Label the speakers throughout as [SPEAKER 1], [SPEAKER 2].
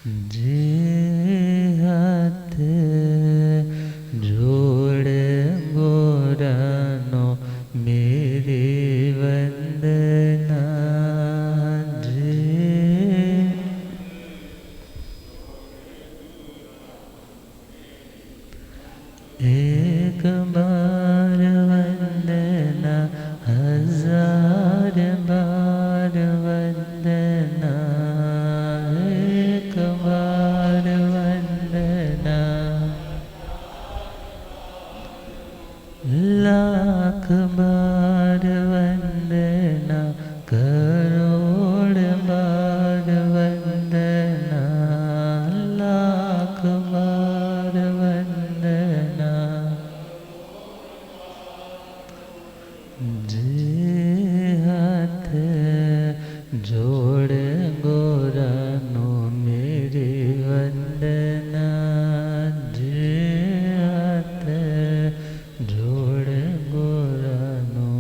[SPEAKER 1] जे हाथ जोड़ गोरानो मेरे वंदना। जे एक बार वंदना, हजार बार वंदना। एक बार वंदना, लाख बार वंदना, करोड़ बार वंदना। लाख बार वंदना, जे हाथ जोड़ गोरानो मेरे वंदना। जे हाथ जोड़ गोरानो।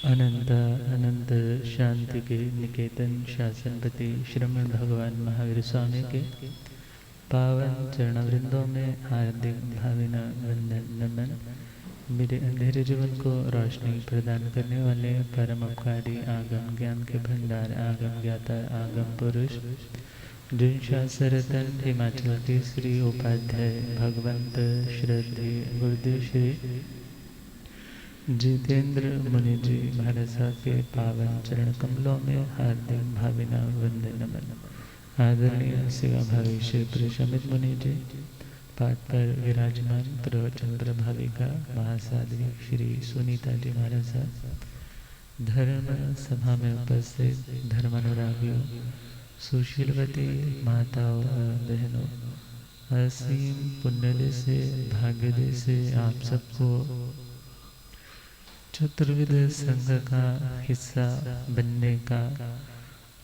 [SPEAKER 1] अनंत अनंत शांति के निकेतन शासनपति श्रीमद् भगवान महावीर स्वामी के पावन चरणवृंदों में हार्दिक भावना वंदन नमन। मेरे अंधेरे जीवन को रोशनी प्रदान करने वाले परम उपकारी आगम ज्ञान के भंडार आगम ज्ञाता आगम पुरुष जिन शास्त्ररत्न हिमाचल के श्री उपाध्याय भगवंत श्रद्धे गुरुदेव श्री जितेंद्र मुनि जी महाराज साहब के पावन चरण कमलों में हार्दिक भावना वंदन नमन। आदरणीय सेवा भावी श्री प्रशमित मुनि जी, पाठ पर विराजमान प्रवचन प्रभाविका महासाध्वी श्री सुनीता जी महाराज साहब, धर्म सभा में उपस्थित धर्मानुरागियों, सुशीलवती माताओं बहनों, असीम पुण्यदे से भाग्यदे से आप सबको चतुर्विध संघ का हिस्सा बनने का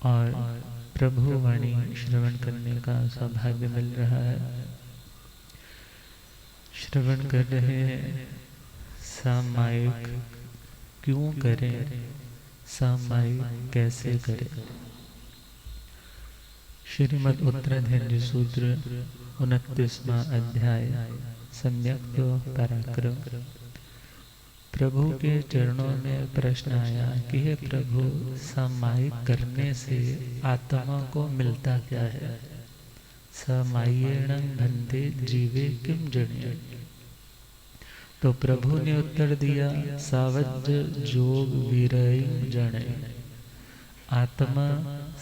[SPEAKER 1] और प्रभु वाणी श्रवण करने का सौभाग्य मिल रहा है। श्रवण कर रहे हैं सामायिक क्यों करें, सामायिक कैसे करें। श्रीमद् उत्तराधीन सूत्र 29वां अध्याय सम्यक पराक्रम। प्रभु के चरणों में प्रश्न आया कि हे प्रभु, सामायिक करने से आत्मा को मिलता क्या है। समायेण बंधे जीवे किम जन्य। तो प्रभु ने उत्तर दिया, सावध्य जोग वीरयं जने। आत्मा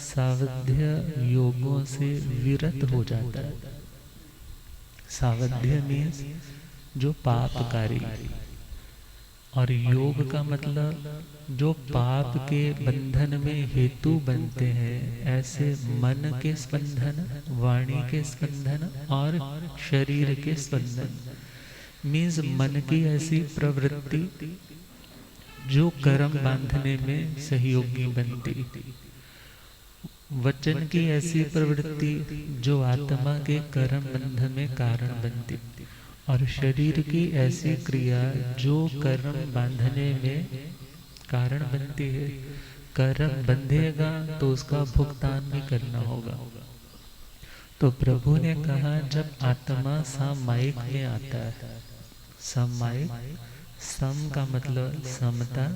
[SPEAKER 1] सावध्य योगों से विरत हो जाता है। सावध्य मीन्स जो पापकारी, और योग का मतलब जो पाप के बंधन में हेतु बनते हैं। ऐसे मन के स्पंदन, वाणी के स्पंदन और शरीर के स्पंदन मीन्स मन की ऐसी प्रवृत्ति जो कर्म बांधने में सहयोगी बनती, वचन की ऐसी प्रवृत्ति जो आत्मा के कर्म बंधन में कारण बनती, और शरीर की ऐसी क्रिया जो कर्म बांधने में कारण बनती है। कर्म बंधेगा तो उसका भुगतान भी करना होगा। तो प्रभु ने कहा, जब आत्मा सामायिक में आता है, सामायिक सम का मतलब समता,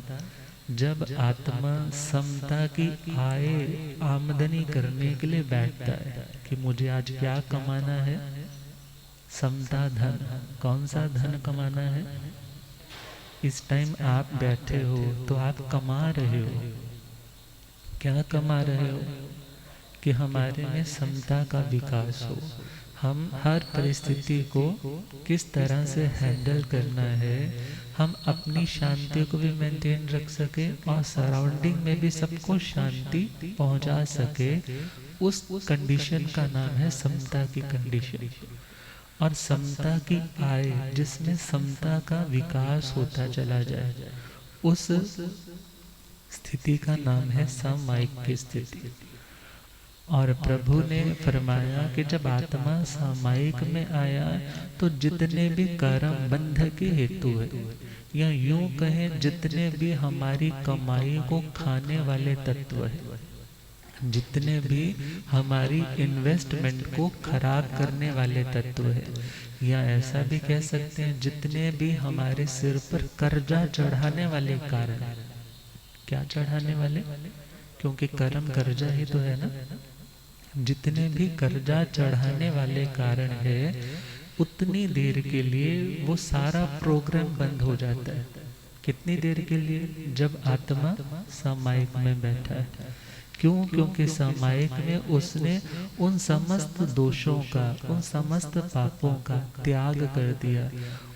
[SPEAKER 1] जब आत्मा समता की आमदनी करने के लिए बैठता है कि मुझे आज क्या कमाना है, समता धन, कौन सा धन कमाना है। इस टाइम आप बैठे हो तो आप कमा रहे हो, क्या कमा रहे हो कि हमारे में समता का विकास हो। हम हर परिस्थिति को किस तरह से हैंडल करना है, हम अपनी शांति को भी मेंटेन रख सके और सराउंडिंग में भी सबको शांति पहुंचा सके। उस कंडीशन का नाम है समता की कंडीशन। और समता की आय जिसमें समता का विकास होता चला जाए, उस स्थिति का नाम है सामायिक की स्थिति। और प्रभु ने फरमाया कि जब आत्मा सामायिक में आया तो जितने भी कर्म बंध के हेतु है, या यूं कहें जितने भी हमारी कमाई को खाने वाले तत्व है, जितने भी हमारी इन्वेस्टमेंट को खराब करने वाले तत्व है, या ऐसा भी कह सकते हैं जितने भी हमारे सिर पर कर्जा चढ़ाने वाले कारण। क्या चढ़ाने वाले? क्योंकि कर्म कर्जा ही तो है ना। जितने भी कर्जा चढ़ाने वाले कारण है, उतनी देर के लिए वो सारा प्रोग्राम बंद हो जाता है। कितनी देर के लिए? जब आत्मा सामायिक में बैठा है। क्यों? क्योंकि सामायिक में उसने उन समस्त दोषों का, उन समस्त पापों का त्याग कर दिया।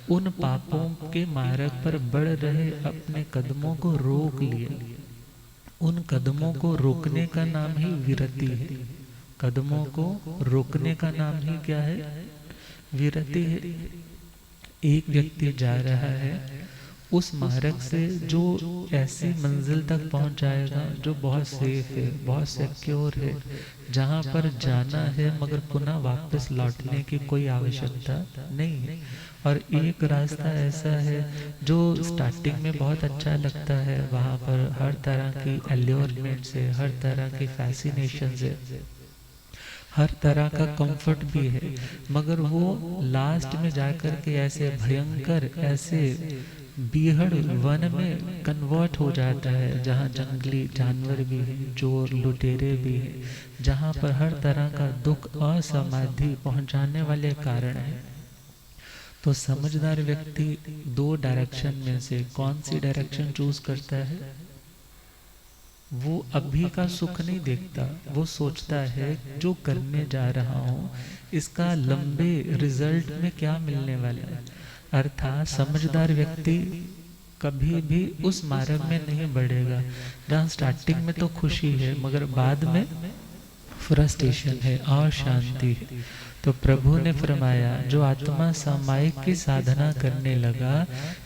[SPEAKER 1] उन पापों के मार्ग पर बढ़ रहे अपने कदमों को रोक लिया। उन कदमों को रोकने का नाम ही विरति है। कदमों को रोकने का नाम ही क्या है? विरति है। एक व्यक्ति जा रहा है उस मार्ग से जो ऐसी मंजिल तक पहुंच जाएगा जो बहुत सेफ है, बहुत सिक्योर है, जहां पर जाना है मगर पुनः वापस लौटने की कोई आवश्यकता नहीं है। और एक रास्ता ऐसा है जो स्टार्टिंग में बहुत अच्छा लगता है, वहां पर हर तरह की एल्योरमेंट्स है, हर तरह की फैसिनेशंस है, हर तरह का कंफर्ट भी है, मगर वो लास्ट में जाकर के ऐसे भयंकर, ऐसे बीहड़ वन में कन्वर्ट हो जाता है जहाँ जंगली जानवर भी हैं, चोर लुटेरे भी हैं, जहाँ पर हर तरह का दुख और समाधि पहुँचाने वाले कारण हैं। तो समझदार व्यक्ति दो डायरेक्शन में से कौन सी डायरेक्शन चूज करता है? वो अभी का सुख नहीं देखता, वो सोचता है जो करने जा रहा हूँ इसका लंबे रिजल्ट में क्या मिलने वाला है। अर्थात समझदार व्यक्ति कभी भी उस मार्ग में नहीं बढ़ेगा जहाँ स्टार्टिंग में तो खुशी है मगर बाद में फ्रस्ट्रेशन है और शांति है। तो प्रभु ने फरमाया जो आत्मा सामायिक की साधना करने लगा,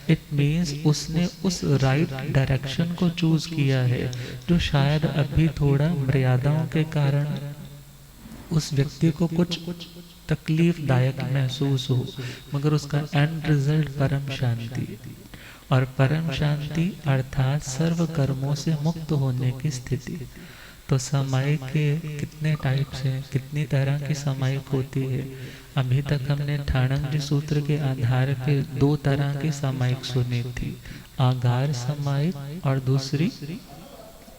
[SPEAKER 1] इट मीन्स उसने उस राइट डायरेक्शन को चूज किया है, जो शायद अभी थोड़ा मर्यादाओं के कारण उस व्यक्ति को कुछ तकलीफदायक महसूस हो, मगर उसका एंड रिजल्ट परम शांति। और परम शांति अर्थात सर्व कर्मों से मुक्त होने की स्थिति। तो सामायिक के कितने टाइप्स हैं, कितनी तरह की सामायिक होती है? अभी तक हमने ठाणंग सूत्र के आधार पे दो तरह की सामायिक सुनी थी, आगार सामायिक और दूसरी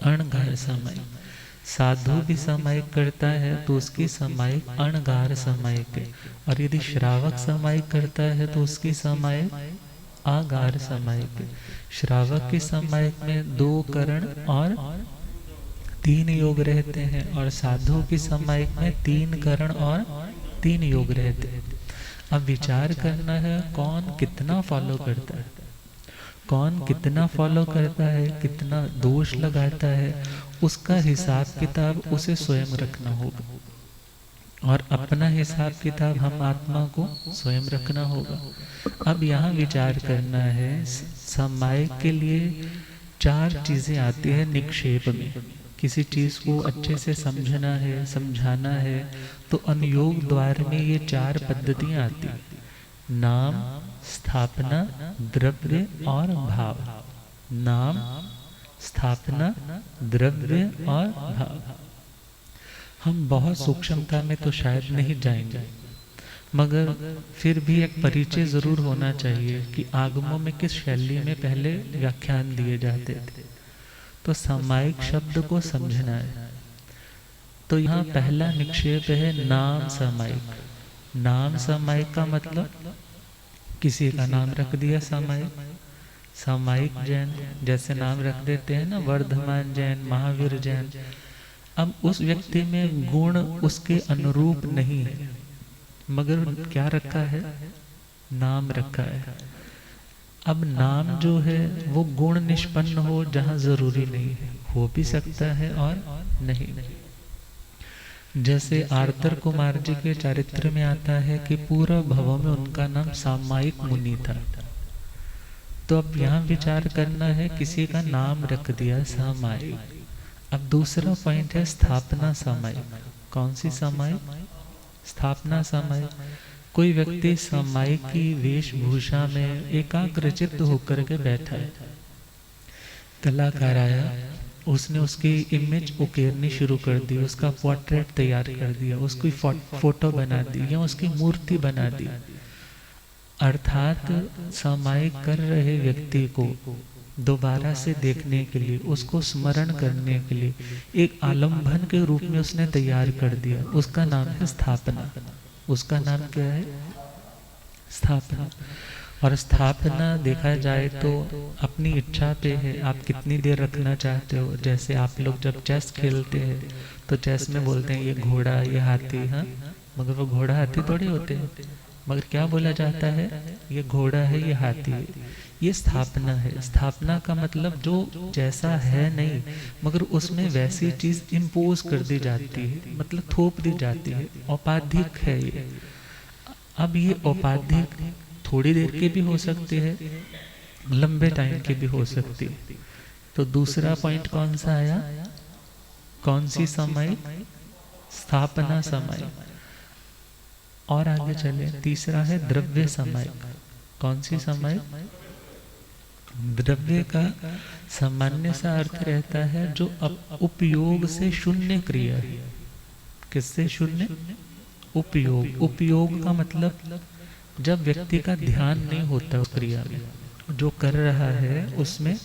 [SPEAKER 1] अणगार सामायिक। साधु भी सामायिक करता है तो उसकी सामायिक अणगार सामायिक है, और यदि श्रावक सामायिक करता है तो उसकी सामायिक आगार सामायिक है। श्रावक की सामायिक में 2 करण और 3 योग रहते हैं, और साधु की सामायिक में 3 करण और 3 योग रहते हैं। अब विचार करना है कौन कितना फॉलो करता है, कौन कितना फॉलो करता है, कितना दोष लगाता है, उसका हिसाब किताब उसे स्वयं रखना होगा, और अपना हिसाब किताब हम आत्मा को स्वयं रखना होगा। अब यहाँ विचार करना है, सामायिक के लिए 4 चीजें आती है निक्षेप में। किसी चीज को अच्छे से समझना है, समझाना है, तो अनुयोग द्वार में ये 4 पद्धतियां आती, नाम, स्थापना, द्रव्य और भाव। नाम, स्थापना, द्रव्य और भाव। हम बहुत सूक्ष्मता में तो शायद नहीं जाएंगे, मगर फिर भी एक परिचय जरूर होना चाहिए कि आगमों में किस शैली में पहले व्याख्यान दिए जाते थे। तो सामायिक शब्द को समझना है, तो यहाँ पहला निक्षेप है नाम सामायिक। नाम सामायिक का मतलब किसी का नाम रख दिया सामायिक। सामायिक जैन जैसे नाम रख देते हैं ना, वर्धमान जैन, महावीर जैन। अब उस व्यक्ति में गुण उसके अनुरूप नहीं है, मगर क्या रखा है? नाम रखा है। अब नाम जो है वो गुण निष्पन्न हो जहाँ जरूरी नहीं है, हो भी सकता है और नहीं। जैसे आर्तर कुमार जी के चरित्र में आता है कि पूरा भव में उनका नाम सामायिक मुनि था। तो अब यहाँ विचार करना है, किसी का नाम रख दिया सामायिक। अब दूसरा पॉइंट है स्थापना सामायिक। कौन सी सामायिक? स्थापना सामायिक। कोई व्यक्ति सामायिक की वेशभूषा में एकाग्रचित्त होकर के बैठा है, कलाकार आया, उसने उसकी इमेज उकेरनी शुरू कर दी, उसका पोर्ट्रेट तैयार कर दिया, उसकी फोटो बना दी या उसकी मूर्ति बना दी। अर्थात सामायिक कर रहे व्यक्ति को दोबारा से देखने के लिए, उसको स्मरण करने के लिए एक आलम्बन के रूप में उसने तैयार कर दिया। उसका नाम है स्थापना। उसका नाम क्या है? स्थापना। और स्थापना देखा जाए तो अपनी इच्छा पे है, आप कितनी देर रखना चाहते हो। जैसे आप लोग जब चेस खेलते हैं तो चेस में बोलते हैं ये घोड़ा, ये हाथी, हाँ, मगर वो घोड़ा हाथी थोड़ी होते हैं, मगर क्या बोला जाता है? ये घोड़ा है, ये हाथी है। ये स्थापना है। स्थापना का मतलब जो जैसा है नहीं, मगर उसमें वैसी चीज इम्पोज कर दी जाती है, मतलब थोप दी जाती है। औपाधिक है ये। अब ये औपाधिक थोड़ी देर के भी हो सकते हैं, लंबे टाइम के भी हो सकती है। तो दूसरा पॉइंट कौन सा आया? कौन सी समय? स्थापना समय। और आगे चले, तीसरा है द्रव्य समय। कौन सी समय? द्रव्य का सामान्य सा अर्थ रहता है जो उपयोग से शून्य क्रिया है। किससे शून्य? उपयोग। उपयोग का मतलब जब व्यक्ति का ध्यान नहीं होता उस क्रिया में, जो कर रहा है उसमें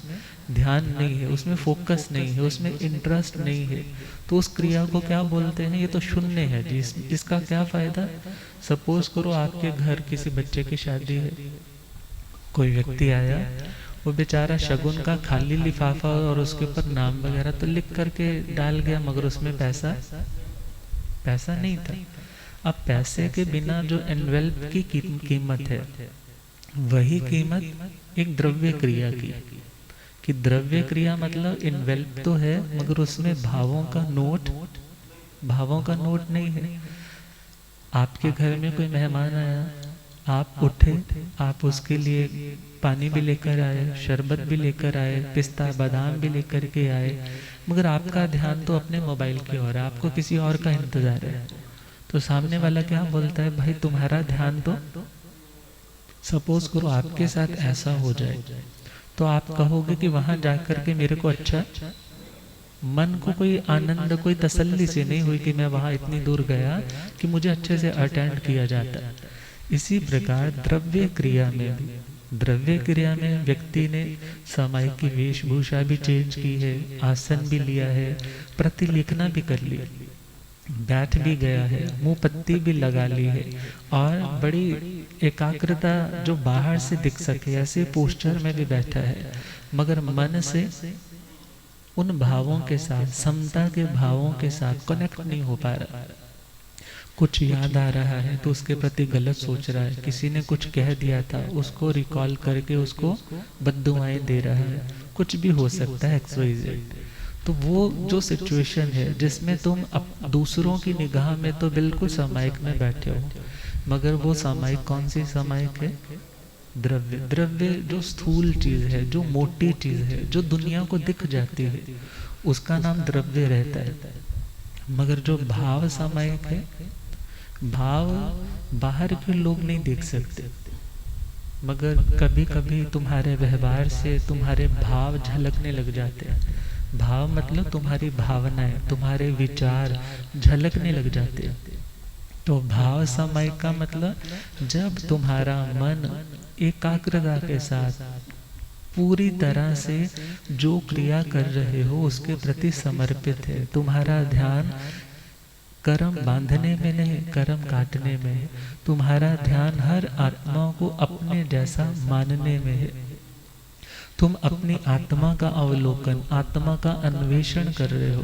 [SPEAKER 1] ध्यान नहीं है, उसमें फोकस नहीं है, उसमें इंटरेस्ट नहीं है, तो उस क्रिया को क्या बोलते हैं? ये तो शून्य है जी। इसका क्या फायदा? सपोज करो आपके घर किसी बच्चे की शादी है, कोई व्यक्ति आया, वो बेचारा शगुन का खाली लिफाफा और उसके ऊपर नाम वगैरह तो लिख करके डाल गया, मगर उसमें पैसा नहीं था। अब पैसे के बिना जो एनवेल्प की कीमत है, वही कीमत एक द्रव्य क्रिया की। कि द्रव्य क्रिया मतलब इन्वेल्प तो है, मगर उसमें भावों का नोट नहीं है। आपके घर में कोई मेहमान आया, आप उठे, आप उसके लिए पानी भी लेकर आए, शरबत भी लेकर आए, पिस्ता बादाम भी लेकर के आए, मगर आपका ध्यान तो अपने मोबाइल की ओर है, आपको किसी और का इंतजार है। तो सामने वाला क्या बोलता है? भाई तुम्हारा ध्यान तो, सपोज करो आपके साथ ऐसा हो जाए, तो आप कहोगे कि वहां जाकर के मेरे को अच्छा, मन को कोई आनंद, कोई तसल्ली से नहीं हुई कि मैं वहां इतनी दूर गया कि मुझे अच्छे से अटेंड किया जाता। इसी प्रकार द्रव्य क्रिया में भी, द्रव्य क्रिया में व्यक्ति ने समय की वेशभूषा भी चेंज की है, आसन भी लिया है, प्रतिलिखना भी कर ली, बैठ भी गया है, मुंह पत्ती भी लगा ली है, और बड़ी एकाग्रता जो बाहर से दिख सके ऐसे पोस्चर में भी बैठा है, मगर मन से उन भावों के साथ, समता के भावों के साथ कनेक्ट नहीं हो पा रहा। कुछ याद आ रहा है तो उसके प्रति गलत सोच रहा है, किसी ने कुछ कह दिया था उसको रिकॉल करके उसको बद्दुआएं दे रहा है, कुछ भी हो सकता है XYZ। तो वो जो सिचुएशन है जिसमें तुम दूसरों की निगाह में तो बिल्कुल सामायिक में बैठे हो, मगर वो सामायिक कौन सी सामायिक है? द्रव्य। द्रव्य जो स्थूल चीज है, जो मोटी चीज है, जो दुनिया को दिख जाती है, उसका नाम द्रव्य रहता है। मगर जो भाव सामायिक है, भाव बाहर के लोग नहीं देख सकते, मगर कभी कभी तुम्हारे व्यवहार से तुम्हारे भाव झलकने लग जाते हैं। भाव मतलब तुम्हारी भावनाएं, तुम्हारे विचार झलकने लग जाते हैं। तो भाव समय का मतलब जब तुम्हारा मन एकाग्रता के साथ पूरी तरह से जो क्रिया कर रहे हो उसके प्रति समर्पित है, तुम्हारा ध्यान कर्म बांधने में नहीं, कर्म काटने में है, तुम्हारा ध्यान हर आत्मा को अपने जैसा मानने में है, तुम अपनी आत्मा का अवलोकन, आत्मा का अन्वेषण कर रहे हो,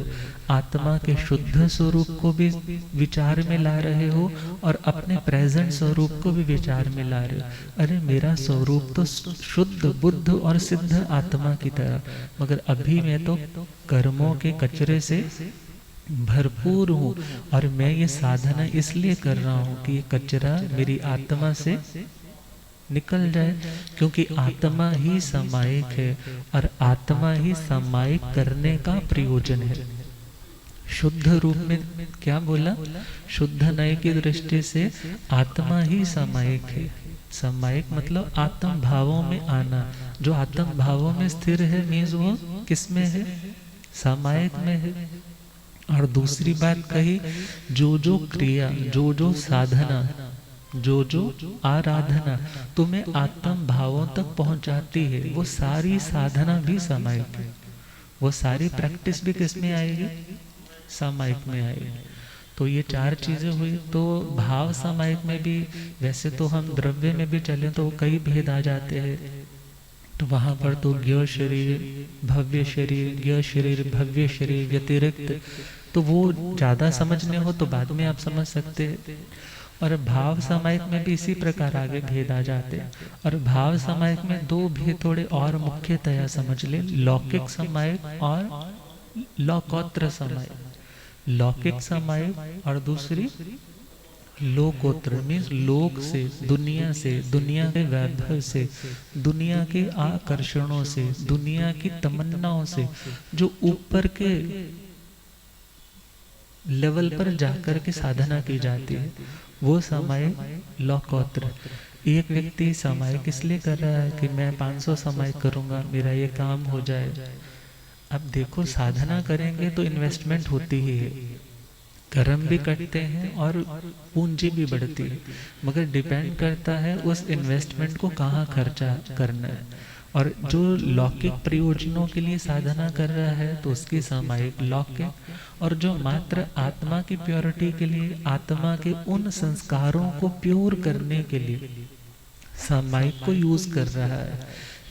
[SPEAKER 1] आत्मा के शुद्ध स्वरूप को भी विचार में ला रहे हो और अपने प्रेजेंट स्वरूप को भी विचार में ला रहे हो। अरे मेरा स्वरूप तो शुद्ध बुद्ध और सिद्ध आत्मा की तरह, मगर अभी मैं तो कर्मों के कचरे से भरपूर हूँ, और मैं ये साधना इसलिए कर रहा हूँ कि ये कचरा मेरी आत्मा से निकल जाए, क्योंकि आत्मा ही समायिक है और आत्मा ही समायिक करने का प्रयोजन है। शुद्ध रूप में क्या बोला? शुद्ध नय की दृष्टि से आत्मा ही समायिक है। समायिक मतलब आत्म भावों में आना। जो आत्म भावों में स्थिर है मीन्स वो किस में है? सामायिक में है। और दूसरी बात कही, जो जो क्रिया, जो जो साधना, जो जो आराधना तुम्हें आत्म भावों तक पहुंचाती है, वो सारी साधना भी सामायिक है। वो सारी प्रैक्टिस भी किस में आएगी? सामायिक में आएगी। तो ये चार चीजें हुई। तो भाव सामायिक में भी, वैसे तो हम द्रव्य में भी चलें तो कई भेद आ जाते हैं। तो वहां पर तो ज्ञ शरीर, भव्य शरीर, ज्ञ शरीर, भव्य शरीर व्यतिरिक्त, तो वो ज्यादा समझने हो तो बाद में आप समझ सकते हैं। और भाव सामायिक में भी इसी प्रकार आगे भेद आ जाते हैं। और भाव सामायिक में दो भेद थोड़े और मुख्यतया समझ ले, लौकिक सामायिक और लोकोत्तर सामायिक। लौकिक सामायिक और दूसरी लोकोत्तर, मीन्स लोक से, दुनिया के वैभव से, दुनिया के आकर्षणों से, दुनिया की तमन्नाओं से जो ऊपर के लेवल पर जाकर के साधना की जाती है, वो सामायिक लोकोत्तर। एक व्यक्ति सामायिक इसलिए कर रहा है कि मैं 500 सामायिक करूंगा, मेरा ये काम हो जाए। अब देखो, साधना करेंगे तो इन्वेस्टमेंट होती ही है, कर्म भी कटते हैं और पूंजी भी बढ़ती है, मगर डिपेंड करता है उस इन्वेस्टमेंट को कहाँ खर्चा करना है। और जो लौकिक प्रयोजनों के लिए साधना कर रहा है तो उसकी सामायिक लौकिक, और जो मात्र आत्मा की प्योरिटी के लिए, आत्मा के उन संस्कारों को प्योर करने के लिए सामायिक को यूज कर रहा है,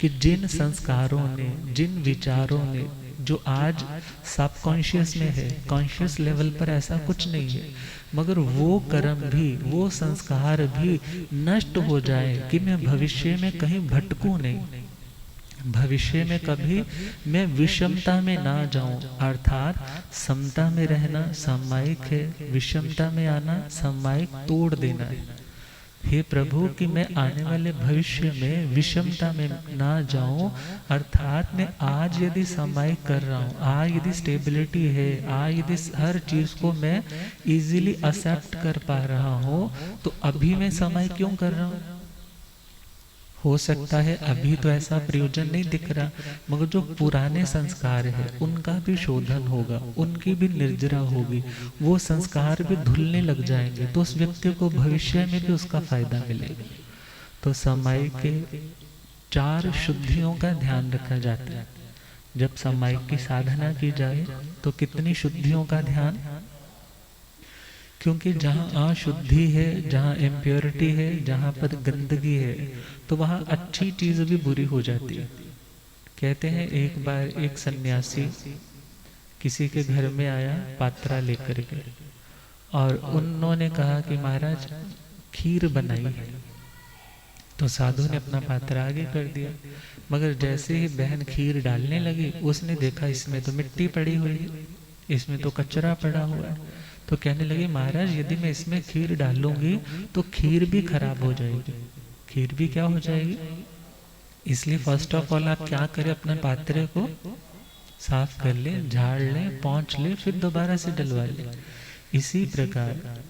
[SPEAKER 1] कि जिन संस्कारों ने, जिन विचारों ने, जो आज सबकॉन्शियस में है, कॉन्शियस लेवल पर ऐसा कुछ नहीं है, मगर वो कर्म भी, वो संस्कार भी नष्ट हो जाए कि मैं भविष्य में कहीं भटकूं नहीं, भविष्य में कभी मैं विषमता में ना जाऊं। अर्थात समता में रहना सामायिक है, विषमता में आना सामायिक तोड़ देना है। हे प्रभु, कि मैं आने वाले भविष्य में विषमता में ना जाऊं, अर्थात मैं आज यदि सामायिक कर रहा हूं, आज यदि स्टेबिलिटी है, आज यदि हर चीज को मैं इजीली एक्सेप्ट कर पा रहा हूं, तो अभी मैं सामायिक क्यों कर रहा हूं? हो सकता है अभी तो ऐसा प्रयोजन नहीं दिख रहा, मगर जो पुराने संस्कार है उनका भी शोधन होगा, उनकी भी निर्जरा होगी, वो संस्कार भी धुलने लग जाएंगे, तो उस व्यक्ति को भविष्य में भी उसका फायदा मिलेगा। तो सामायिक के 4 शुद्धियों का ध्यान रखा जाता है। जब सामायिक की साधना की जाए तो कितनी शुद्धियों का ध्यान? क्योंकि जहाँ अशुद्धि है, जहाँ इम्प्योरिटी है, जहाँ पर गंदगी है, तो वहाँ अच्छी चीज भी बुरी हो जाती है। कहते हैं एक बार एक सन्यासी किसी के घर में आया पात्रा लेकर के, और उन्होंने कहा कि महाराज खीर बनाई है। तो साधु ने अपना पात्र आगे कर दिया, मगर जैसे ही बहन खीर डालने लगी, उसने देखा इसमें तो मिट्टी पड़ी हुई है, इसमें तो कचरा पड़ा हुआ है। तो कहने लगी, महाराज यदि मैं इसमें खीर डालूंगी तो खीर भी खराब हो जाएगी, खीर भी क्या हो जाएगी। इसलिए फर्स्ट ऑफ ऑल आप क्या करें, अपने पात्रे को साफ कर ले, झाड़ ले, पोंछ ले, फिर दोबारा से डलवा ले। इसी प्रकार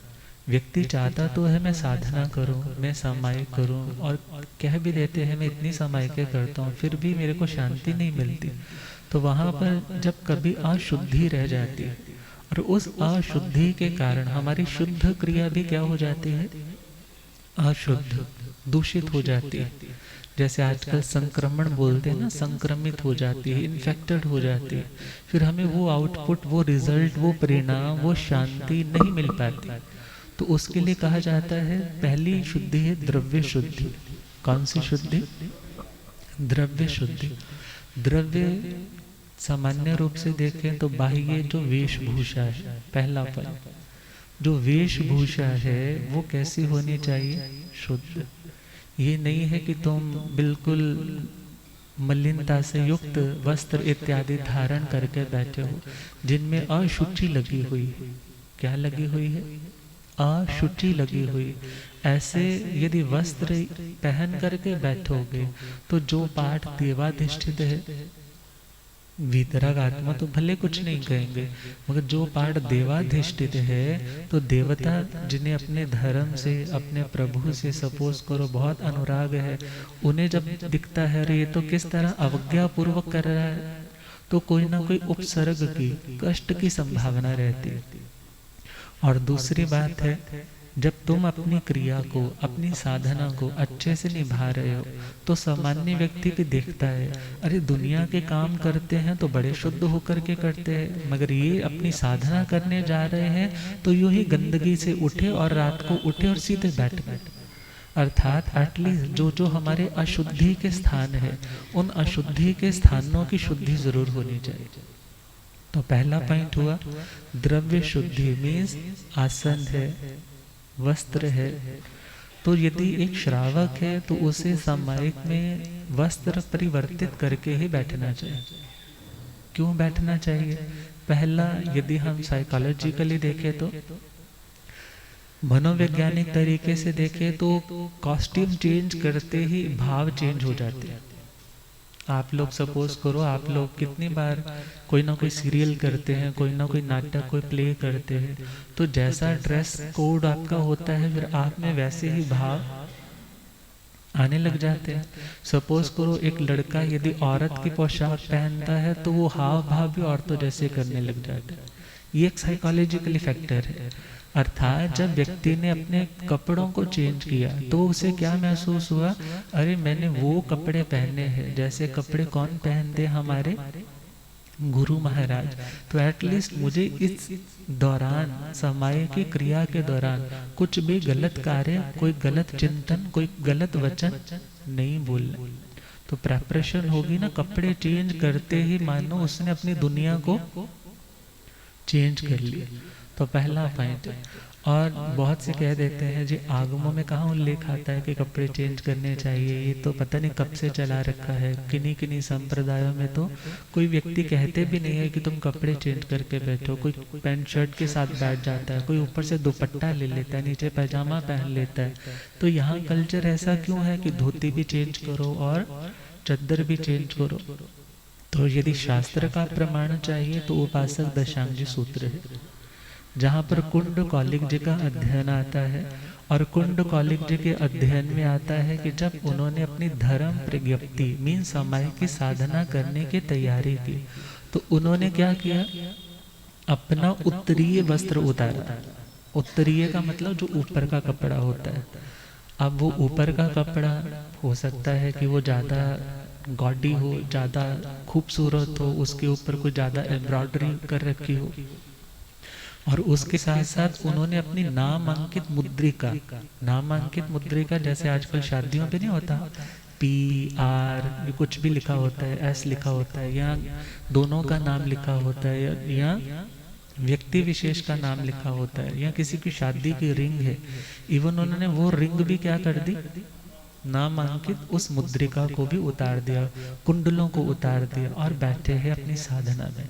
[SPEAKER 1] व्यक्ति चाहता तो है मैं साधना करूं, मैं सामायिक करूं, और कह भी देते हैं मैं इतनी सामायिकें करता हूं, फिर भी मेरे को शांति नहीं मिलती। तो वहां पर जब कभी अशुद्धि रह जाती है, और उस अशुद्धि के कारण हमारी शुद्ध क्रिया भी क्या हो जाती है? अशुद्ध, दूषित हो जाती है। जैसे आजकल संक्रमण बोलते हैं ना, संक्रमित हो जाती है, इन्फेक्टेड हो जाती है, फिर हमें वो आउटपुट, वो रिजल्ट, वो परिणाम, वो शांति नहीं मिल पाती। तो उसके लिए कहा जाता है पहली शुद्धि है द्रव्य शुद्धि। कौन सी शुद्धि? द्रव्य शुद्धि। द्रव्य सामान्य रूप से देखें तो बाह्य जो वेशभूषा है, पहला पद, जो वेशभूषा है वो कैसी होनी चाहिए? शुद्ध। ये नहीं है कि तुम बिल्कुल मलिनता से युक्त वस्त्र इत्यादि धारण करके बैठे हो जिनमें अशुचि लगी हुई है। क्या लगी हुई है? अशुचि लगी हुई। ऐसे यदि वस्त्र पहन करके बैठोगे तो जो पाठ देवाधिष्ठित है, वीतराग आत्मा तो भले कुछ नहीं कहेंगे, मगर जो पाठ देवाधिष्ठित है तो देवता जिन्हें अपने धर्म से, अपने प्रभु से सपोज करो बहुत अनुराग है, उन्हें जब दिखता है अरे ये तो किस तरह अवज्ञा पूर्वक कर रहा है, तो कोई ना कोई उपसर्ग की, कष्ट की संभावना रहती है। और दूसरी बात है, जब तुम अपनी क्रिया को, अपनी साधना को अच्छे से निभा रहे हो तो सामान्य व्यक्ति भी देखता है, अरे दुनिया के काम करते हैं तो बड़े शुद्ध होकर के करते हैं, मगर ये अपनी साधना करने जा रहे हैं तो यूं ही गंदगी से उठे और रात को उठे और सीधे बैठ गए। अर्थात एटलीस्ट जो जो हमारे अशुद्धि के स्थान है, उन अशुद्धि के स्थानों की शुद्धि जरूर होनी चाहिए। तो पहला पॉइंट हुआ द्रव्य शुद्धि, मीन्स आसन है, वस्त्र है। तो यदि एक श्रावक है तो उसे सामायिक में वस्त्र परिवर्तित करके ही बैठना चाहिए। क्यों बैठना चाहिए? पहला, यदि हम साइकोलॉजिकली देखें तो, मनोवैज्ञानिक तरीके से देखें तो कॉस्ट्यूम चेंज करते ही भाव चेंज हो जाते हैं। आप लोग सपोज करो, आप लोग कितनी बार कोई ना कोई सीरियल करते हैं, कोई ना कोई नाटक, कोई प्ले करते हैं, तो जैसा ड्रेस कोड आपका होता है फिर आप में वैसे ही भाव आने लग जाते हैं। सपोज करो एक लड़का यदि औरत की पोशाक पहनता है तो वो हाव भाव भी औरतों जैसे करने लग जाता है। ये एक साइकोलॉजिकल फैक्टर है। अर्थात जब व्यक्ति ने अपने कपड़ों को चेंज किया तो उसे क्या महसूस हुआ, अरे मैंने वो कपड़े पहने हैं जैसे कपड़े कौन पहनते, हमारे गुरु महाराज। तो एटलीस्ट मुझे इस दौरान, समय की क्रिया के दौरान कुछ भी गलत कार्य, कोई गलत चिंतन, कोई गलत वचन नहीं बोलना। तो प्रेपरेशन होगी ना, कपड़े चेंज करते ही मानो उसने अपनी दुनिया को चेंज कर लिया। तो पहला पॉइंट है। और बहुत से कह देते हैं जी आगमों में कहाँ उल्लेख आता है कि कपड़े चेंज करने चाहिए, ये तो पता नहीं कब से चला रखा है। किन्हीं किन्हीं संप्रदायों में तो कोई व्यक्ति कहते भी नहीं है कि तुम कपड़े चेंज करके बैठो। कोई पैंट शर्ट के साथ बैठ जाता है, कोई ऊपर से दुपट्टा ले लेता है, नीचे पैजामा पहन लेता है। तो यहाँ कल्चर ऐसा क्यों है कि धोती भी चेंज करो और चद्दर भी चेंज करो? तो यदि शास्त्र का प्रमाण चाहिए तो उपासक दशांगी सूत्र है, जहाँ पर कुंड कौलिक जी का अध्ययन आता है। और कुंड कौलिक जी के अध्ययन में आता है कि जब उन्होंने अपनी धर्म प्रज्ञप्ति मीन समय की साधना करने की तैयारी की तो उन्होंने क्या किया, अपना उत्तरीय वस्त्र उतारा। उत्तरीय का मतलब जो ऊपर का कपड़ा होता है। अब वो ऊपर का कपड़ा हो सकता है कि वो ज़्यादा गॉडी हो, ज़्यादा खूबसूरत हो, उसके ऊपर कोई ज़्यादा एम्ब्रॉयडरी कर रखी हो, और उसके साथ साथ उन्होंने अपनी नामांकित मुद्रिका, नामांकित मुद्रिका जैसे आजकल शादियों पे नहीं होता PR कुछ भी लिखा होता है, S लिखा होता है, या दोनों का नाम लिखा होता है, या व्यक्ति विशेष का नाम लिखा होता है, या किसी की शादी की रिंग है, इवन उन्होंने वो रिंग भी क्या कर दी, नामांकित उस मुद्रिका को भी उतार दिया, कुंडलों को उतार दिया और बैठे हैं अपनी साधना में।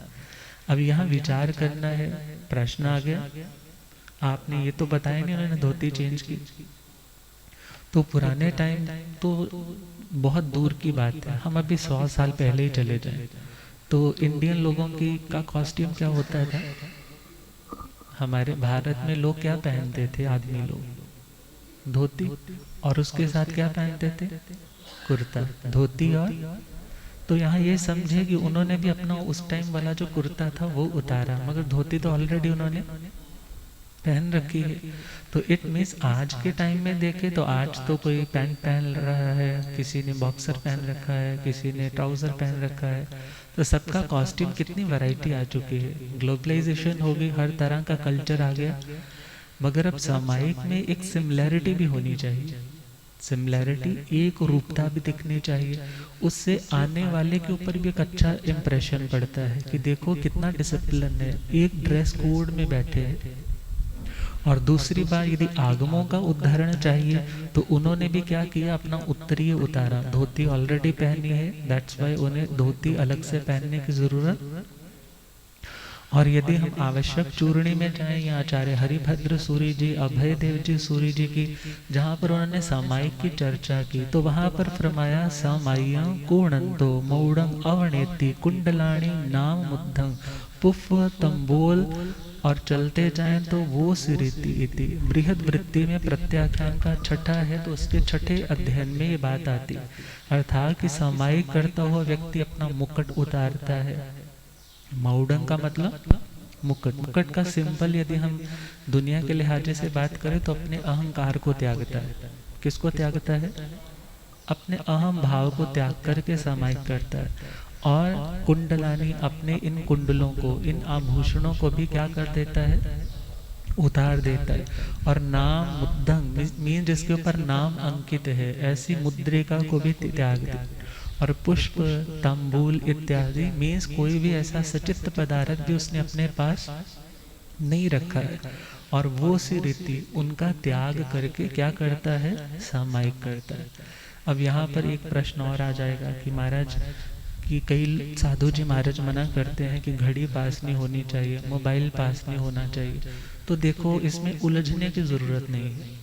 [SPEAKER 1] अब यहाँ विचार करना है, प्रश्न आ गया, आपने ये तो बताया नहीं उन्होंने धोती चेंज की। तो पुराने टाइम तो बहुत दूर की बात है, हम अभी 100 साल पहले ही चले जाएं तो इंडियन लोगों की का कॉस्ट्यूम क्या होता था? हमारे भारत में लोग क्या पहनते थे? आदमी लोग धोती, और उसके साथ क्या पहनते थे? कुर्ता, धोती। और तो यहाँ ये समझे कि उन्होंने भी अपना उस टाइम वाला जो कुर्ता था वो उतारा, मगर धोती तो ऑलरेडी उन्होंने पहन रखी है। तो इट मीन्स आज के टाइम में देखे तो आज तो कोई पैंट पहन रहा है, किसी ने बॉक्सर पहन रखा है, किसी ने ट्राउजर पहन रखा है। तो सबका कॉस्ट्यूम कितनी वैरायटी आ चुकी है, ग्लोबलाइजेशन हो गई, हर तरह का कल्चर आ गया। मगर अब सामायिक में एक सिमिलैरिटी भी होनी चाहिए, सिमिलैरिटी, एक रूपता भी दिखनी चाहिए। उससे आने वाले के ऊपर भी एक अच्छा इम्प्रेशन पड़ता है कि देखो कितना डिसिप्लिन है, एक ड्रेस कोड में बैठे हैं। और दूसरी बात, यदि आगमों का उदाहरण चाहिए तो उन्होंने भी क्या किया, अपना उत्तरीय उतारा। धोती ऑलरेडी पहनी है, दैट्स वाई उन्हें धोती अलग से पहनने की जरूरत। और यदि हम आवश्यक चूर्णी में जाएं या आचार्य हरिभद्र सूरी जी, अभय देव जी सूरी जी की, जहाँ पर उन्होंने सामायिक की चर्चा की, तो वहाँ पर फरमाया सामाय्यं कोणंतो मौड़ं अवनेति कुंडलाणी नाम मुद्धं पुफ तंबोल। और चलते जाएं तो वो सिरीति इति। बृहद वृत्ति में प्रत्याख्यान का छठा है तो उसके छठे अध्ययन में ये बात आती, अर्थात कि सामायिक करता हुआ व्यक्ति अपना मुकुट उतारता है, मऊडंग का मतलब मुकुट। मुकुट का सिंपल यदि हम दुनिया के लिहाजे से बात करें तो अपने अहंकार को त्यागता है। किसको त्यागता है? अपने अहम भाव को त्याग करके समाहित करता है। और कुंडलानी अपने इन कुंडलों को, इन आभूषणों को भी क्या कर देता है? उतार देता है। और नाम मुद्दंग मीन जिसके ऊपर नाम अंकित है, ऐसी मुद्रिका को भी त्याग दे। और पुष्प, तंबूल इत्यादि मीन्स कोई भी ऐसा सचित्र पदार्थ भी उसने अपने पास नहीं रखा है, और वो सी रीति उनका त्याग करके क्या करता है? सामायिक करता है। अब यहाँ पर एक प्रश्न और आ जाएगा कि महाराज कि कई साधु जी महाराज मना करते हैं कि घड़ी पास नहीं होनी चाहिए, मोबाइल पास नहीं होना चाहिए। तो देखो, इसमें उलझने की जरूरत नहीं है।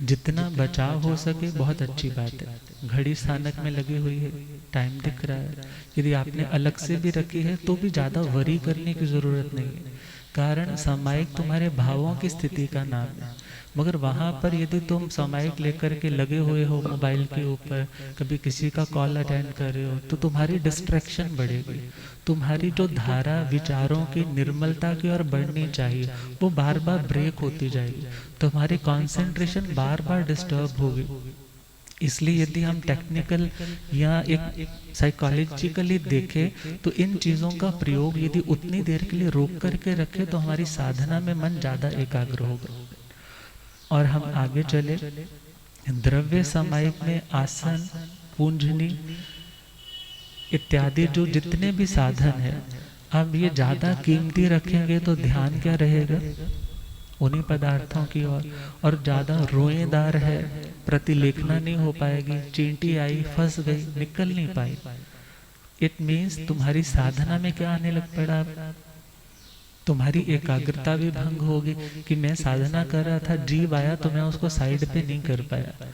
[SPEAKER 1] जितना बचाव हो सके बहुत अच्छी बात है। घड़ी स्थानक में लगी हुई है, टाइम दिख रहा है, यदि आपने अलग से भी रखी है तो भी ज़्यादा वरी करने की ज़रूरत नहीं है। कारण सामायिक तुम्हारे भावों की स्थिति का नाम है। मगर वहाँ पर यदि तुम सामायिक लेकर के लगे हुए हो मोबाइल के ऊपर, कभी किसी का कॉल अटेंड कर रहे हो, तो तुम्हारी डिस्ट्रैक्शन बढ़ेगी। तुम्हारी जो धारा विचारों की निर्मलता की ओर बढ़नी चाहिए वो बार बार ब्रेक होती जाएगी। तुम्हारी कंसंट्रेशन बार बार डिस्टर्ब होगी। इसलिए यदि हम टेक्निकल या एक साइकोलॉजिकली देखें तो इन चीज़ों का प्रयोग यदि उतनी देर के लिए रोक करके रखें तो हमारी साधना में मन ज़्यादा एकाग्र होगा। और हम आगे चले, द्रव्य समायिक में आसन, पूंजनी इत्यादि जो जितने भी साधन है, अब ये ज़्यादा कीमती रखेंगे तो ध्यान क्या रहेगा? उन्हीं पदार्थों की ओर। और ज़्यादा रोएदार है, प्रतिलेखना नहीं हो पाएगी, चींटी आई फंस गई, निकल नहीं पाई। इट मीन्स तुम्हारी साधना में क्या आने लग पड़ा? तुम्हारी एकाग्रता भी भंग होगी कि मैं साधना कर रहा था, जीव आया तो मैं उसको साइड पे नहीं कर पाया।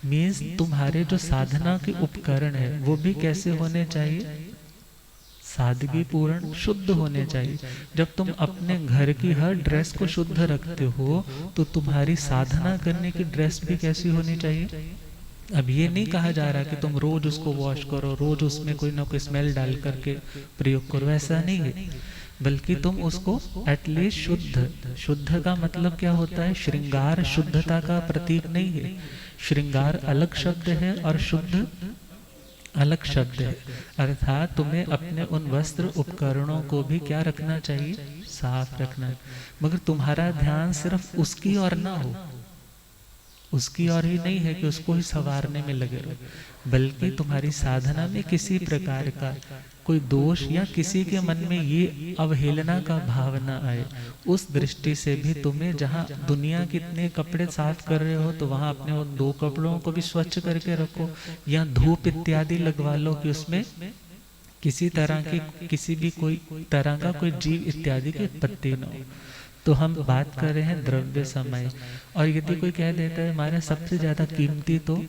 [SPEAKER 1] मीन्स तुम्हारे जो साधना के उपकरण है वो भी कैसे होने चाहिए? सादगी पूर्ण, शुद्ध होने चाहिए। जब तुम अपने घर की हर ड्रेस को शुद्ध रखते हो तो तुम्हारी साधना करने की ड्रेस भी कैसी होनी चाहिए? अब ये नहीं कहा जा रहा कि तुम रोज उसको वॉश करो, रोज उसमें कोई ना कोई स्मेल डाल करके प्रयोग करो, ऐसा नहीं है। बल्कि तुम उसको एटलीस्ट शुद्ध, शुद्ध का मतलब क्या होता है? श्रृंगार शुद्धता का प्रतीक नहीं है। श्रृंगार अलग शब्द है और शुद्ध अलग शब्द है। अर्थात तुम्हें अपने उन वस्त्र उपकरणों को भी क्या रखना चाहिए? साफ रखना। मगर तुम्हारा ध्यान सिर्फ उसकी ओर ना हो, उसकी ओर ही नहीं है कि उसको ही संवारने में लगे रहो, बल्कि तुम्हारी साधना में किसी प्रकार का कोई दोष या किसी के मन में ये अवहेलना का भाव न आए। उस दृष्टि से भी तुम्हें जहाँ दुनिया कितने कपड़े साफ कर रहे हो तो वहाँ अपने उन 2 कपड़ों को भी स्वच्छ करके रखो, या धूप इत्यादि लगवा लो कि उसमें किसी तरह की, किसी भी कोई तरह का कोई जीव इत्यादि की उत्पत्ति न हो। तो हम बात कर रहे हैं द्रव्य समय। और यदि कोई कह देता है हमारे सबसे ज्यादा कीमती, तो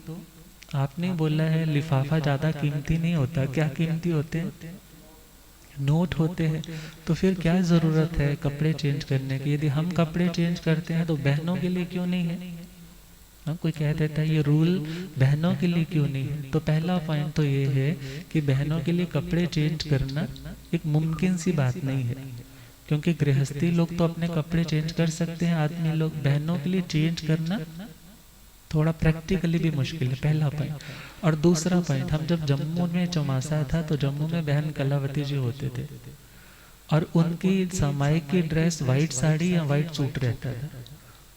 [SPEAKER 1] आपने बोला है लिफाफा ज्यादा कीमती नहीं होता, क्या कीमती होते हैं? नोट होते हैं। तो फिर क्या जरूरत है कपड़े चेंज करने की? यदि हम कपड़े चेंज करते हैं तो बहनों के लिए क्यों नहीं है? कोई कह देता है ये रूल बहनों के लिए क्यों नहीं है? तो पहला पॉइंट तो ये है कि बहनों के लिए कपड़े चेंज करना एक मुमकिन सी बात नहीं है, क्योंकि गृहस्थी लोग तो अपने कपड़े चेंज कर सकते हैं, आदमी लोग बहनों के लिए चेंज करना थोड़ा प्रैक्टिकली भी मुश्किल है, पहला पॉइंट। और दूसरा पॉइंट, हम जब जम्मू में चौमासा था तो जम्मू में बहन कलावती जी होते थे और उनकी सामायिक की ड्रेस वाइट साड़ी या वाइट सूट रहता था।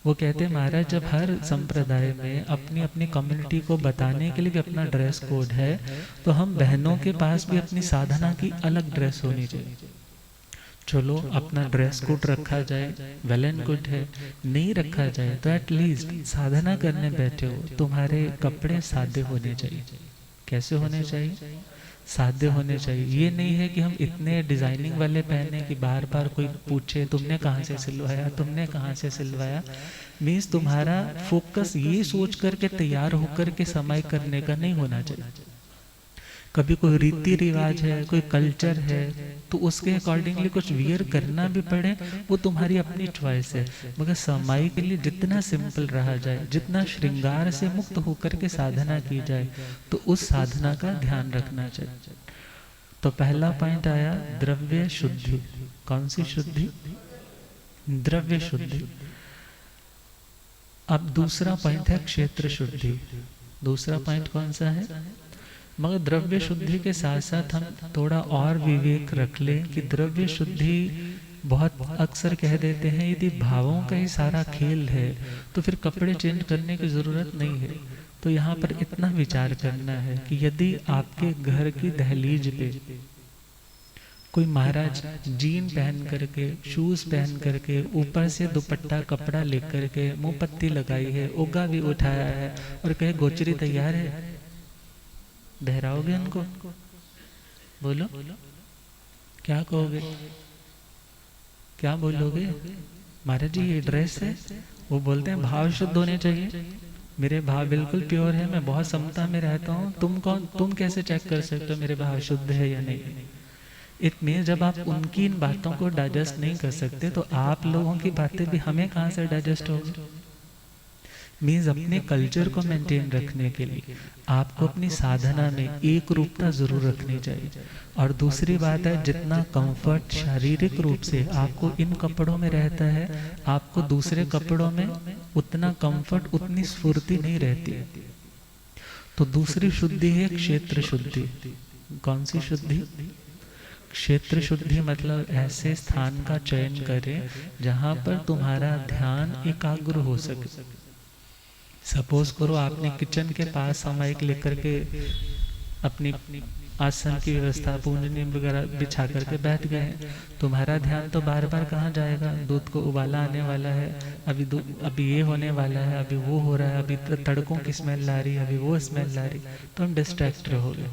[SPEAKER 1] वो कहते हैं महाराज जब हर संप्रदाय में अपनी अपनी कम्युनिटी को बताने के लिए भी अपना ड्रेस कोड है, तो हम बहनों के पास भी अपनी साधना की अलग ड्रेस होनी चाहिए। चलो अपना ड्रेस कोड रखा जाए, वेल एंड गुड है, नहीं रखा जाए तो एटलीस्ट साधना करने बैठे हो, तुम्हारे कपड़े सादे होने चाहिए। कैसे होने चाहिए? सादे होने चाहिए। ये नहीं है कि हम इतने डिजाइनिंग वाले पहने कि बार बार कोई पूछे तुमने कहाँ से सिलवाया, तुमने कहाँ से सिलवाया। मीन्स तुम्हारा फोकस ये सोच करके तैयार होकर के समय करने का नहीं होना चाहिए। कभी कोई रीति रिवाज है, कोई कल्चर है, तो उसके अकॉर्डिंगली कुछ वियर करना भी पड़े, वो तुम्हारी अपनी चॉइस है। मगर समय के लिए जितना सिंपल रहा जाए, जितना श्रृंगार से मुक्त होकर के साधना की जाए, तो उस साधना का ध्यान रखना चाहिए। तो पहला पॉइंट आया द्रव्य शुद्धि। कौन सी शुद्धि? द्रव्य शुद्धि। अब दूसरा पॉइंट है क्षेत्र शुद्धि। दूसरा पॉइंट कौन सा है? मगर द्रव्य शुद्धि के साथ साथ हम थोड़ा और विवेक रख लें कि द्रव्य शुद्धि बहुत अक्सर कह देते हैं यदि भावों का ही सारा खेल है तो फिर कपड़े चेंज करने की ज़रूरत नहीं है। तो यहाँ पर इतना विचार करना है कि यदि आपके घर की दहलीज पे कोई महाराज जीन पहन करके, शूज पहन करके, ऊपर से दुपट्टा कपड़ा लेकर के, मुंह पत्ती लगाई है, ओगा भी उठाया है और कहे गोचरी तैयार है, बहराओगे उनको? बोलो, क्या कहोगे? क्या बोलोगे? महाराज जी ये ड्रेस है। वो बोलते हैं भाव शुद्ध होने चाहिए। मेरे भाव बिल्कुल प्योर है, मैं बहुत समता में रहता हूँ। तुम कौन? तुम कैसे चेक कर सकते हो मेरे भाव शुद्ध है या नहीं? इतने जब आप उनकी इन बातों को डाइजेस्ट नहीं कर सकते तो आप लोगों की बातें भी हमें कहाँ से डाइजेस्ट होगी? मीन्स अपने कल्चर को मेंटेन रखने के लिए आपको अपनी साधना में एक रूपता जरूर रखनी चाहिए। और दूसरी बात है, जितना कंफर्ट शारीरिक रूप से आपको इन कपड़ों में रहता है, आपको दूसरे कपड़ों में उतना कंफर्ट, उतनी स्फूर्ति नहीं रहती। तो दूसरी शुद्धि है क्षेत्र शुद्धि। कौन सी शुद्धि? क्षेत्र शुद्धि मतलब ऐसे स्थान का चयन करें जहां पर तुम्हारा ध्यान एकाग्र हो सके। सपोज करो आपने किचन के पास सामायिक लेकर के अपनी आसन की व्यवस्था, पूंजनी वगैरह बिछा करके बैठ गए हैं, तुम्हारा ध्यान तो बार बार कहाँ जाएगा? दूध को उबाला आने वाला है, अभी ये होने वाला है, अभी वो हो रहा है, अभी तड़कों की स्मेल आ रही है, अभी वो स्मेल आ रही, तो हम डिस्ट्रैक्ट रहोगे।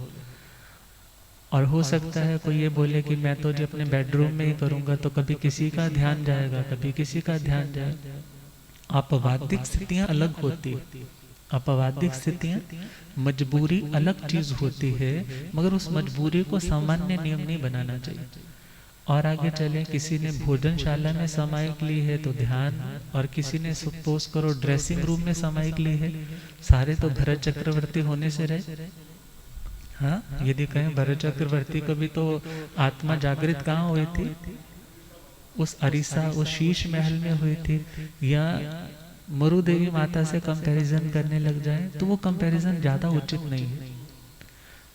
[SPEAKER 1] और हो सकता है कोई ये बोले कि मैं तो जी अपने बेडरूम में ही करूंगा, तो कभी किसी का ध्यान जाएगा, कभी किसी का ध्यान जाएगा। अपवादिक स्थितियां अलग होती, अपवादिक स्थितियां, मजबूरी अलग चीज होती है, मगर उस मजबूरी को सामान्य नियम नहीं बनाना चाहिए। और आगे चले, किसी ने भोजनशाला में समायिक ली है तो ध्यान, और किसी ने सपोज करो ड्रेसिंग रूम में समायिक ली है, सारे तो भरत चक्रवर्ती होने से रहे। हाँ, यदि कहें भरत चक्रवर्ती को भी तो आत्मा जागृत कहाँ हुई थी? उस अरिसा, उस शीश महल में हुई थी। या मरु देवी माता से कंपैरिजन करने लग जाए तो वो कंपैरिजन ज्यादा उचित नहीं है।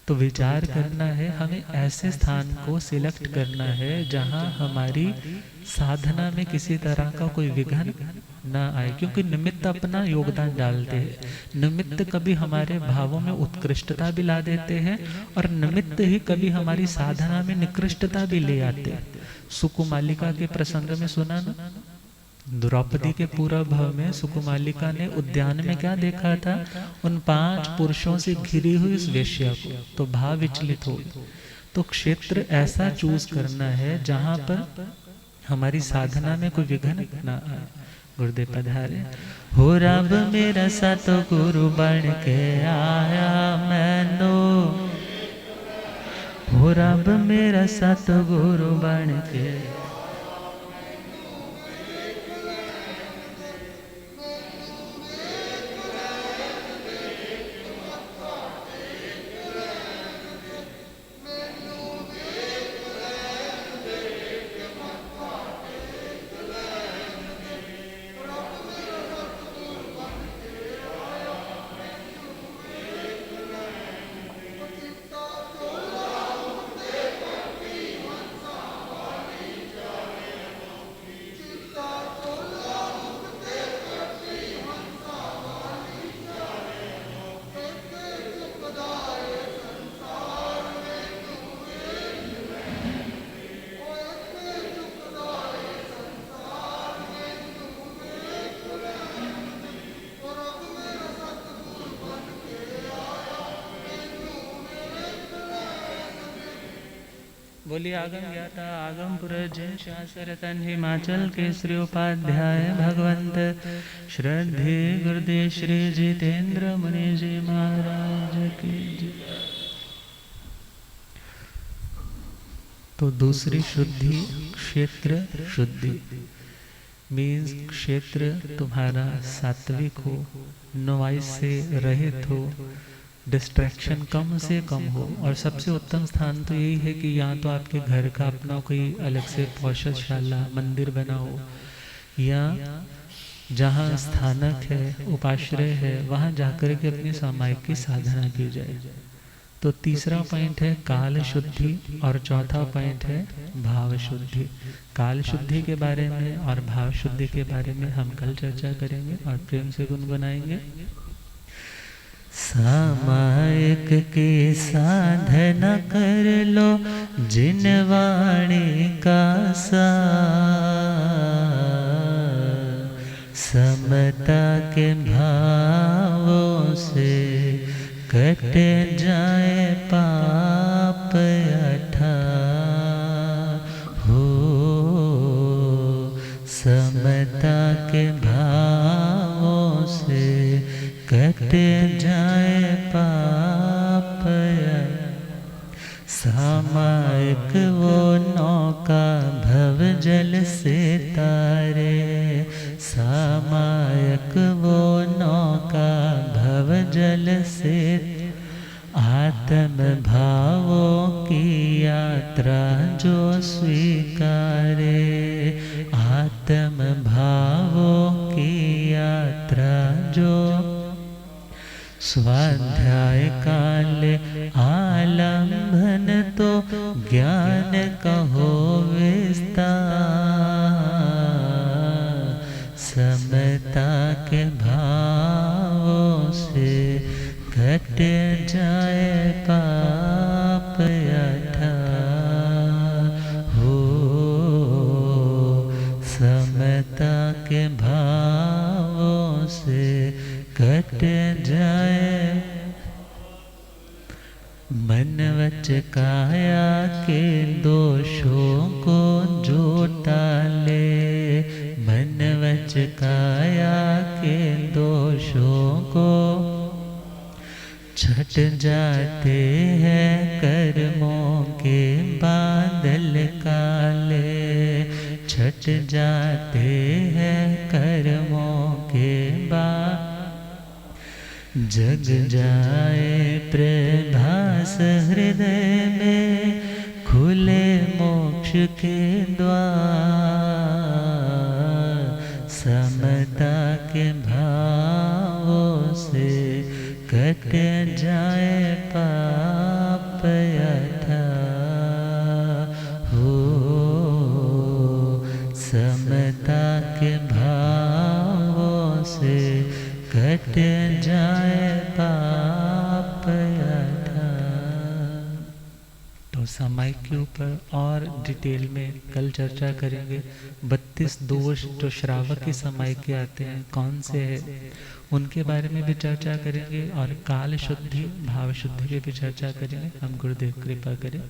[SPEAKER 1] तो विचार करना है, हमें ऐसे स्थान को सिलेक्ट करना है जहां हमारी साधना में किसी तरह का कोई विघ्न ना आए, क्योंकि निमित्त अपना योगदान डालते हैं। निमित्त कभी हमारे भावों में उत्कृष्टता भी ला देते हैं और निमित्त ही कभी हमारी साधना में निकृष्टता भी ले आते हैं। सुकुमालिका के प्रसंग में सुना ना, द्रौपदी के पूरा भाव में सुकुमालिका ने उद्यान में क्या देखा था? उन 5 पुरुषों से घिरी हुई उस वेश्या को, तो भाव विचलित हो। तो क्षेत्र ऐसा चूज करना है जहां पर हमारी साधना में कोई विघ्न ना आए। गुरुदेव पधारे। हो रब मेरा सत गुरु बन के आया मैनो, हो रब मेरा सत गुरु बन के, बोलिए आगम ज्ञाता आगम पुरज शास्त्र तन हिमाचल केसरी उपाध्याय भगवंत श्रद्धे गुरुदेव श्री जितेंद्र मुनि जी महाराज की जय। तो दूसरी शुद्धि क्षेत्र शुद्धि मीन्स क्षेत्र तुम्हारा सात्विक हो, नोवाइस से रहित हो, डिस्ट्रैक्शन कम से कम हो। और सबसे उत्तम स्थान तो यही है कि या तो आपके घर का अपना कोई अलग से पौषधशाला मंदिर बना हो, या जहाँ स्थानक है, उपाश्रय है, वहाँ जाकर के अपनी सामायिक की साधना की जाए। तो तीसरा पॉइंट है काल शुद्धि और चौथा पॉइंट है भाव शुद्धि। काल शुद्धि के बारे में और भाव शुद्धि के बारे में हम कल चर्चा करेंगे और प्रेम से गुनगुनाएंगे। सामायिक की साधना कर लो जिन वाणी का समता के भावों से कट जाए पाप अठा हो। समता के भावों से कट जाए पाप। सामायिक वो नौका भव जल से तारे, सामायक वो नौका भव जल से। आत्म भावों की यात्रा जो स्वीकारे, आत्म भावों की यात्रा जो स्वाध्याय काल आलंबन तो ज्ञान कहो विस्तार। समता के भावों से कट जाए पाप अठा हो। समता के भावों से कट जाए। मन वच काया के दोषों को जो टाले, मन वच काया के दोषों को छट जाते हैं कर्मों के बादल काले, छट जाते हैं कर्मों के बादल। जग जाए प्रभास हृदय में, खुले मोक्ष के द्वार। समता के भावों से कट जाए पाप अठा हो। समता के भावों से कट जाए पाप अठा। तो सामायिक के ऊपर और डिटेल में कल चर्चा करेंगे। 32 दोष जो श्रावक की सामायिक के आते हैं कौन से हैं, उनके बारे में भी चर्चा करेंगे और काल शुद्धि भाव शुद्धि की भी चर्चा करेंगे। हम गुरुदेव कृपा करें।